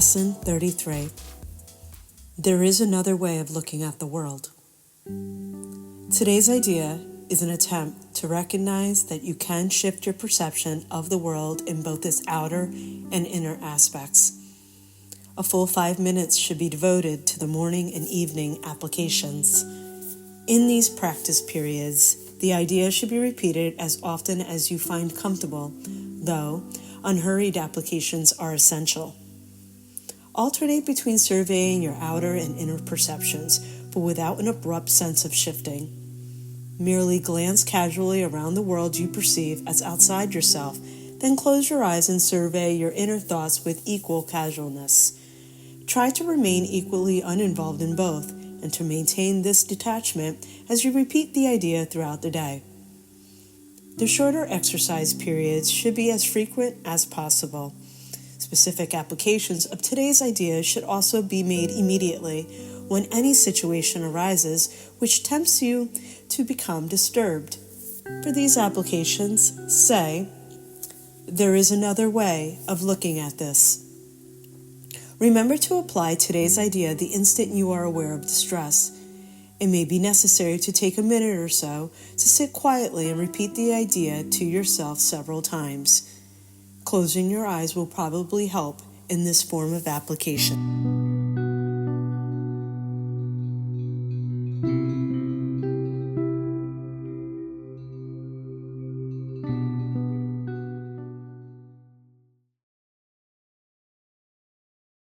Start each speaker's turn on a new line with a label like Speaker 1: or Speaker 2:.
Speaker 1: Lesson 33. There is another way of looking at the world. Today's idea is an attempt to recognize that you can shift your perception of the world in both its outer and inner aspects. A full 5 minutes should be devoted to the morning and evening applications. In these practice periods, the idea should be repeated as often as you find comfortable, though unhurried applications are essential. Alternate between surveying your outer and inner perceptions, but without an abrupt sense of shifting. Merely glance casually around the world you perceive as outside yourself, then close your eyes and survey your inner thoughts with equal casualness. Try to remain equally uninvolved in both, and to maintain this detachment as you repeat the idea throughout the day. The shorter exercise periods should be as frequent as possible. Specific applications of today's ideas should also be made immediately when any situation arises which tempts you to become disturbed. For these applications, say, "There is another way of looking at this." Remember to apply today's idea the instant you are aware of distress. It may be necessary to take a minute or so to sit quietly and repeat the idea to yourself several times. Closing your eyes will probably help in this form of application.